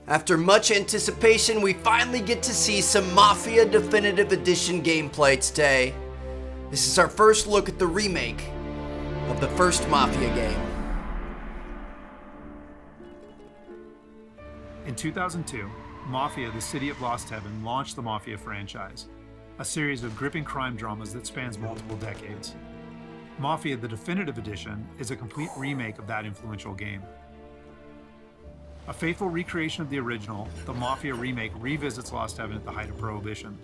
After much anticipation, we finally get to see some Mafia Definitive Edition gameplay today. This is our first look at the remake of the first Mafia game. In 2002, Mafia: The City of Lost Heaven launched the Mafia franchise, a series of gripping crime dramas that spans multiple decades. Mafia: The Definitive Edition is a complete remake of that influential game. A faithful recreation of the original, the Mafia remake revisits Lost Heaven at the height of Prohibition.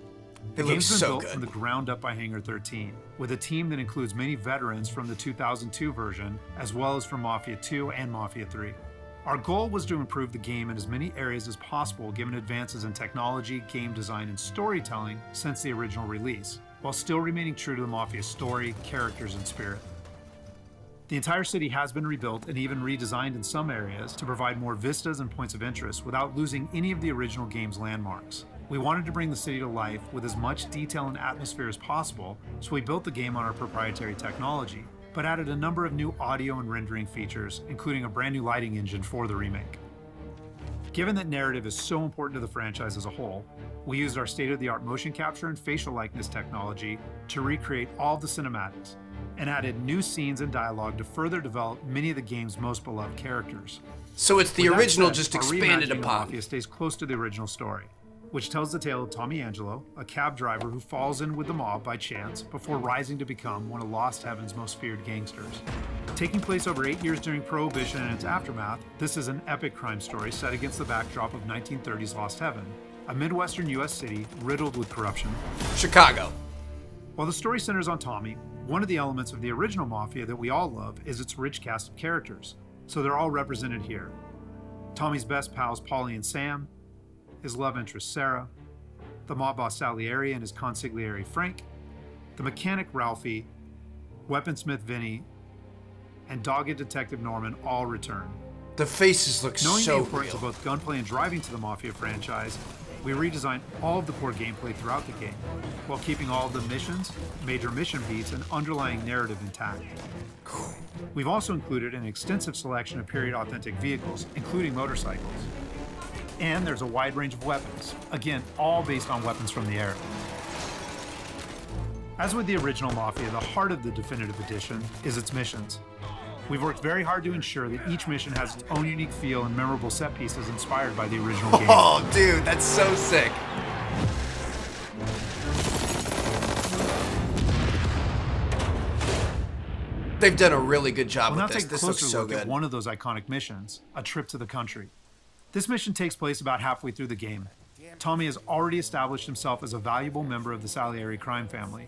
The game's been built from the ground up by Hangar 13, with a team that includes many veterans from the 2002 version, as well as from Mafia 2 and Mafia 3. Our goal was to improve the game in as many areas as possible given advances in technology, game design, and storytelling since the original release, while still remaining true to the Mafia story, characters, and spirit. The entire city has been rebuilt and even redesigned in some areas to provide more vistas and points of interest without losing any of the original game's landmarks. We wanted to bring the city to life with as much detail and atmosphere as possible, so we built the game on our proprietary technology, but added a number of new audio and rendering features, including a brand new lighting engine for the remake. Given that narrative is so important to the franchise as a whole, we used our state-of-the-art motion capture and facial likeness technology to recreate all of the cinematics, and added new scenes and dialogue to further develop many of the game's most beloved characters. So it's the original just expanded upon. Mafia stays close to the original story, which tells the tale of Tommy Angelo, a cab driver who falls in with the mob by chance before rising to become one of Lost Heaven's most feared gangsters. Taking place over 8 years during Prohibition and its aftermath, this is an epic crime story set against the backdrop of 1930s Lost Heaven, a Midwestern U.S. city riddled with corruption. Chicago. While the story centers on Tommy, one of the elements of the original Mafia that we all love is its rich cast of characters, so they're all represented here. Tommy's best pals Paulie and Sam, his love interest Sarah, the mob boss Salieri and his consigliere Frank, the mechanic Ralphie, weaponsmith Vinny, and dogged detective Norman all return. The faces look Knowing so the importance real. of both gunplay and driving to the Mafia franchise, we redesigned all of the core gameplay throughout the game, while keeping all of the missions, major mission beats, and underlying narrative intact. We've also included an extensive selection of period-authentic vehicles, including motorcycles. And there's a wide range of weapons, again, all based on weapons from the era. As with the original Mafia, the heart of the Definitive Edition is its missions. We've worked very hard to ensure that each mission has its own unique feel and memorable set pieces inspired by the original game. Oh, dude, that's so sick. They've done a really good job with this. This looks so good. At one of those iconic missions, a trip to the country. This mission takes place about halfway through the game. Tommy has already established himself as a valuable member of the Salieri crime family.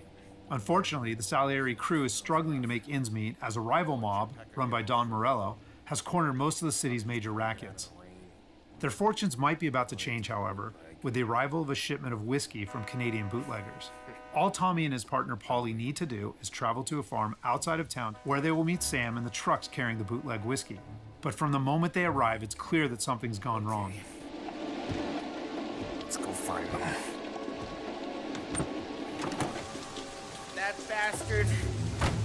Unfortunately, the Salieri crew is struggling to make ends meet as a rival mob, run by Don Morello, has cornered most of the city's major rackets. Their fortunes might be about to change, however, with the arrival of a shipment of whiskey from Canadian bootleggers. All Tommy and his partner Paulie need to do is travel to a farm outside of town where they will meet Sam and the trucks carrying the bootleg whiskey. But from the moment they arrive, it's clear that something's gone wrong. Let's go find them. That bastard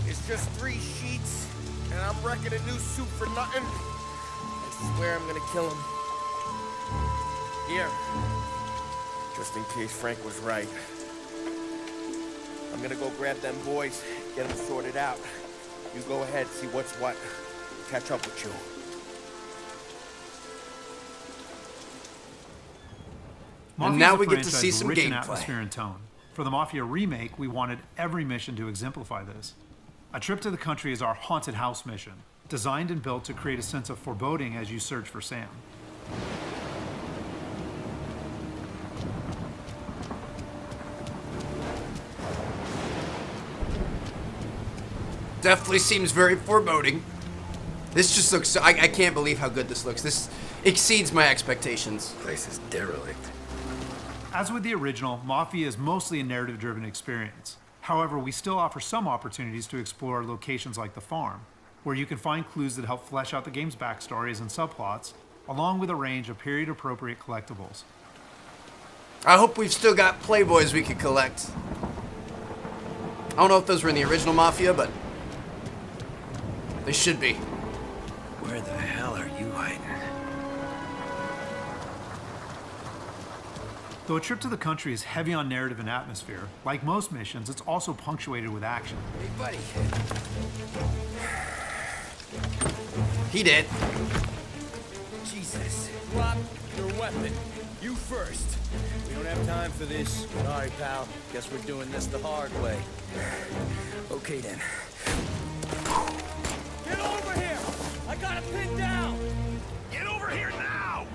is just 3 sheets, and I'm wrecking a new suit for nothing. I swear I'm gonna kill him. Here, just in case Frank was right. I'm gonna go grab them boys, get them sorted out. You go ahead, see what's what. Catch up with you. And now we get to see some gameplay. gameplay. And tone. For the Mafia remake, we wanted every mission to exemplify this. A trip to the country is our haunted house mission, designed and built to create a sense of foreboding as you search for Sam. Definitely seems very foreboding. This just looks, I can't believe how good this looks. This exceeds my expectations. Place is derelict. As with the original, Mafia is mostly a narrative-driven experience. However, we still offer some opportunities to explore locations like the farm, where you can find clues that help flesh out the game's backstories and subplots, along with a range of period-appropriate collectibles. I hope we've still got Playboys we could collect. I don't know if those were in the original Mafia, but they should be. Where the hell are you hiding? Though a trip to the country is heavy on narrative and atmosphere, like most missions, it's also punctuated with action. Hey, buddy. He did. Jesus. Drop your weapon. You first. We don't have time for this. Sorry, pal. Guess we're doing this the hard way. Okay, then. Get over here! I got it pinned down! Get over here now!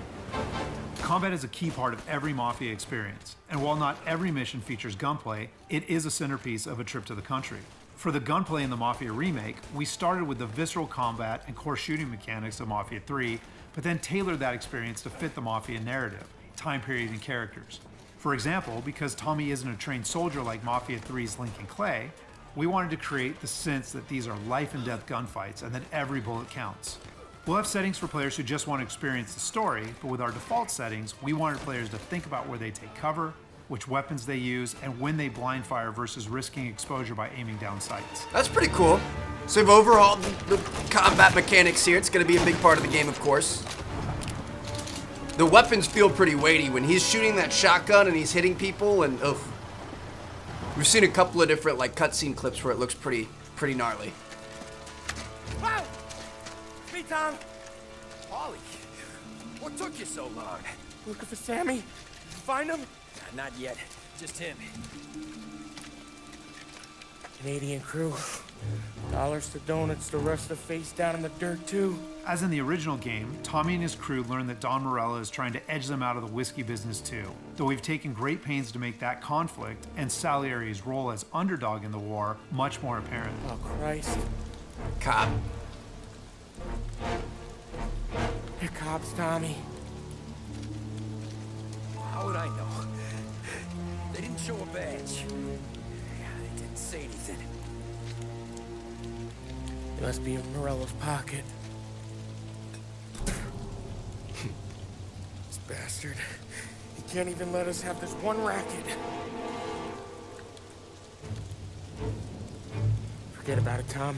Combat is a key part of every Mafia experience, and while not every mission features gunplay, it is a centerpiece of a trip to the country. For the gunplay in the Mafia Remake, we started with the visceral combat and core shooting mechanics of Mafia 3, but then tailored that experience to fit the Mafia narrative, time period, and characters. For example, because Tommy isn't a trained soldier like Mafia 3's Lincoln Clay, we wanted to create the sense that these are life and death gunfights and that every bullet counts. We'll have settings for players who just want to experience the story, but with our default settings, we wanted players to think about where they take cover, which weapons they use, and when they blind fire versus risking exposure by aiming down sights. That's pretty cool. So we've overhauled the combat mechanics here. It's going to be a big part of the game, of course. The weapons feel pretty weighty when he's shooting that shotgun and he's hitting people, and oof. We've seen a couple of different like cutscene clips where it looks pretty gnarly. Wow! Me, Tom. Ollie, what took you so long? Looking for Sammy? Find him? Not yet. Just him. Canadian crew. Dollars to donuts, the rest of the face down in the dirt too. As in the original game, Tommy and his crew learn that Don Morello is trying to edge them out of the whiskey business too. Though we've taken great pains to make that conflict and Salieri's role as underdog in the war much more apparent. Oh, Christ. Cop. They're cops, Tommy. How would I know? They didn't show a badge. They didn't say anything. It must be in Morello's pocket. This bastard. He can't even let us have this one racket. Forget about it, Tom.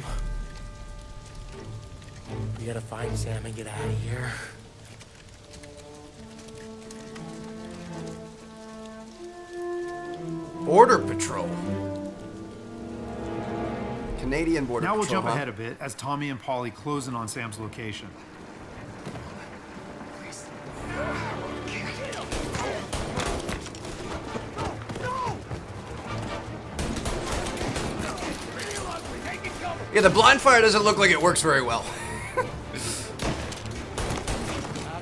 We gotta find Sam and get out of here. Border Patrol. Canadian Border Now Patrol. we'll jump huh? ahead a bit as Tommy and Polly close in on Sam's location. Yeah, the blind fire doesn't look like it works very well.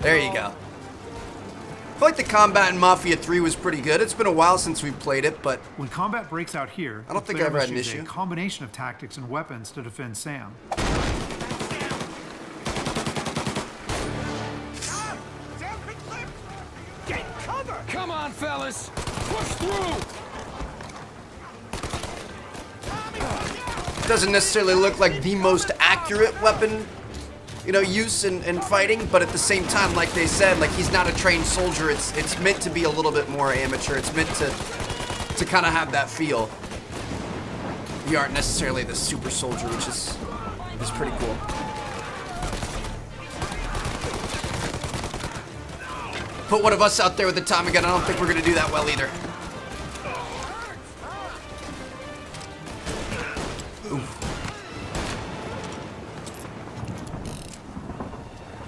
There you go. I feel like the combat in Mafia 3 was pretty good. It's been a while since we've played it, but When combat breaks out here, I don't the think player I ever had must an use issue. a combination of tactics and weapons to defend Sam. Get cover! Come on, fellas! Push through! doesn't necessarily look like the most accurate weapon, you know, use in fighting, but at the same time, like they said, like he's not a trained soldier. It's meant to be a little bit more amateur. It's meant to kind of have that feel. You aren't necessarily the super soldier, which is pretty cool. Put one of us out there with the Tommy gun. I don't think we're gonna do that well either.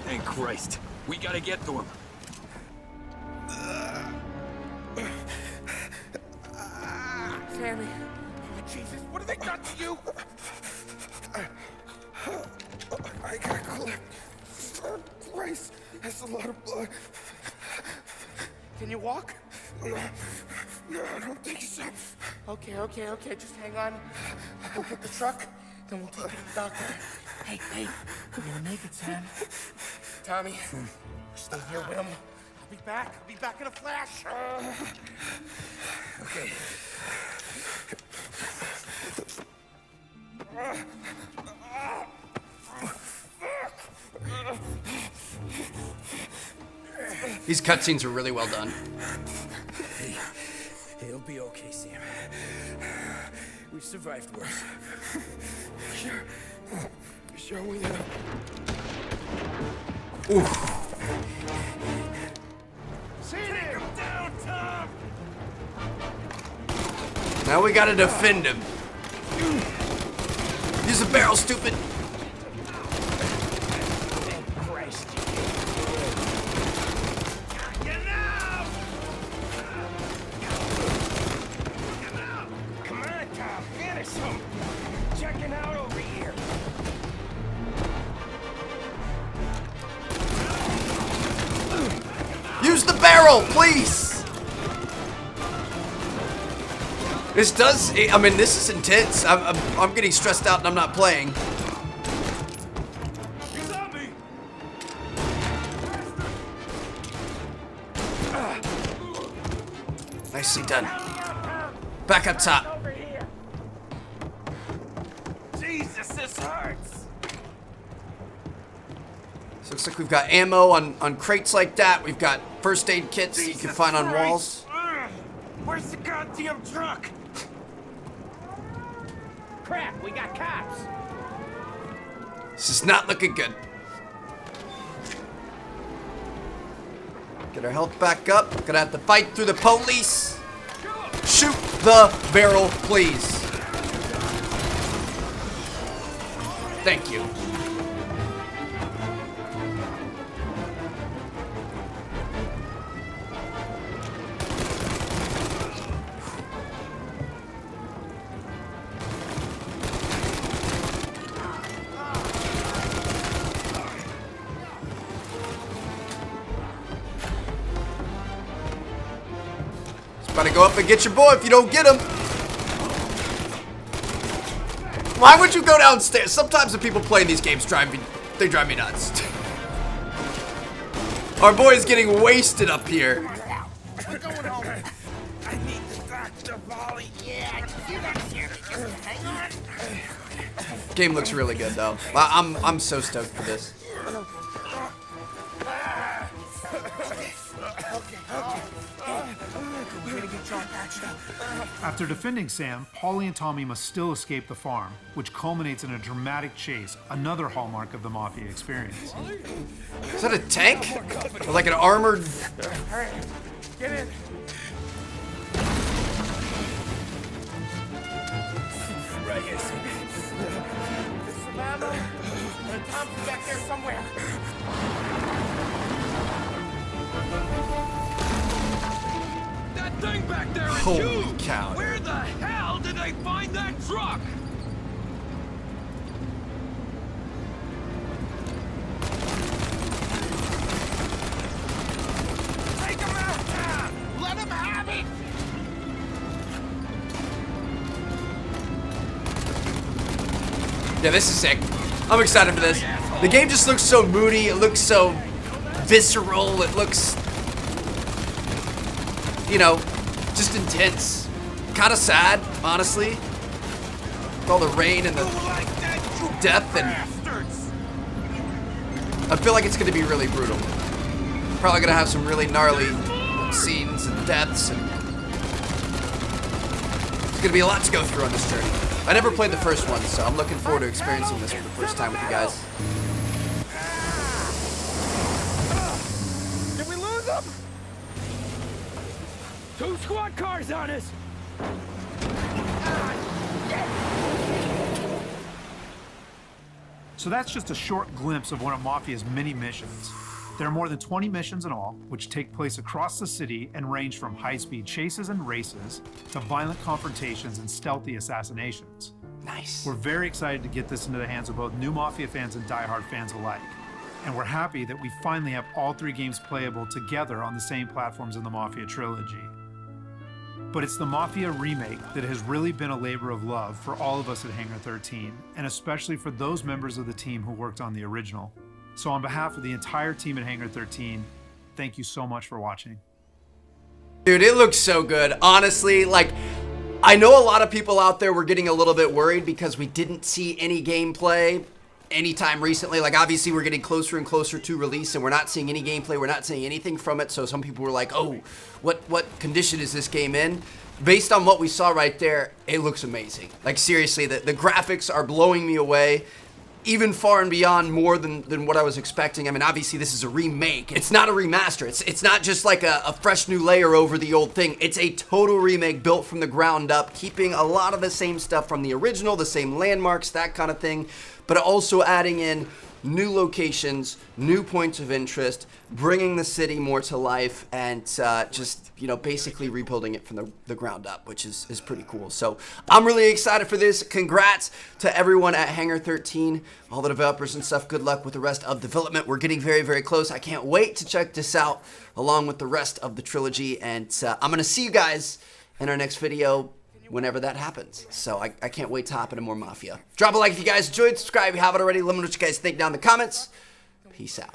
Thank Christ. We gotta get to him. Sammy. Oh, Jesus, what have they done to you? I got clipped. Christ, that's a lot of blood. Can you walk? No, I don't think so. Okay, just hang on. We'll get the truck, then we'll take you to the doctor. Hey, you're gonna make it, Sam. Tommy, stay here with him. I'll be back in a flash. Okay. These cutscenes are really well done. Hey, it'll be okay, Sam. We've survived worse. Sure we have. Oof. Take him down, Tom! Now we gotta defend him. Use the barrel, stupid. Come on, Tom, finish him. Checking out over here. Use the barrel, please. This does, I mean, this is intense. I'm getting stressed out and I'm not playing. He's on me. Nicely done. Back up top. Over here. Jesus, this hurts. So looks like we've got ammo on crates like that. We've got first aid kits you can find on walls. Where's the goddamn truck? Crap, we got cops. This is not looking good. Get our health back up. Gonna have to fight through the police. Shoot the barrel, please. Thank you. About to go up and get your boy if you don't get him. Why would you go downstairs? Sometimes the people playing these games drive me nuts. Our boy is getting wasted up here. We're going home. I need the doctor, Molly. Yeah, you got here. Just hang on. Game looks really good though. I'm so stoked for this. We're gonna get John patched up. After defending Sam, Paulie and Tommy must still escape the farm, which culminates in a dramatic chase, another hallmark of the Mafia experience. Is that a tank? Or like an armored... Alright, get in. Right here, there's some ammo, and Tom's back there somewhere. That thing back there is Holy huge. cow. Where the hell did they find that truck? Take him out, Tom. Let him have it. Yeah, this is sick. I'm excited for this. The game just looks so moody. It looks so visceral. It looks, you know, just intense. Kind of sad, honestly. With all the rain and the death, and I feel like it's going to be really brutal. Probably going to have some really gnarly scenes and deaths, and it's going to be a lot to go through on this journey. I never played the first one, so I'm looking forward to experiencing this for the first time with you guys. Did we lose them? 2 squad cars on us. So that's just a short glimpse of one of Mafia's many missions. There are more than 20 missions in all, which take place across the city and range from high-speed chases and races to violent confrontations and stealthy assassinations. Nice. We're very excited to get this into the hands of both new Mafia fans and die-hard fans alike. And we're happy that we finally have all 3 games playable together on the same platforms in the Mafia trilogy. But it's the Mafia Remake that has really been a labor of love for all of us at Hangar 13, and especially for those members of the team who worked on the original. So on behalf of the entire team at Hangar 13, thank you so much for watching. Dude, it looks so good. Honestly, like, I know a lot of people out there were getting a little bit worried because we didn't see any gameplay anytime recently. Like, obviously we're getting closer and closer to release and we're not seeing any gameplay. We're not seeing anything from it. So some people were like, oh, what condition is this game in? Based on what we saw right there, it looks amazing. Like, seriously, the graphics are blowing me away. even far and beyond more than what I was expecting. I mean, obviously this is a remake. It's not a remaster. It's not just like a fresh new layer over the old thing. It's a total remake built from the ground up, keeping a lot of the same stuff from the original, the same landmarks, that kind of thing, but also adding in new locations, new points of interest, bringing the city more to life, and just, you know, basically rebuilding it from the ground up, which is pretty cool. So I'm really excited for this. Congrats to everyone at Hangar 13, all the developers and stuff. Good luck with the rest of development. We're getting very, very close. I can't wait to check this out along with the rest of the trilogy, and I'm gonna see you guys in our next video whenever that happens. So I can't wait to hop into more Mafia. Drop a like if you guys enjoyed, subscribe if you haven't already. Let me know what you guys think down in the comments. Peace out.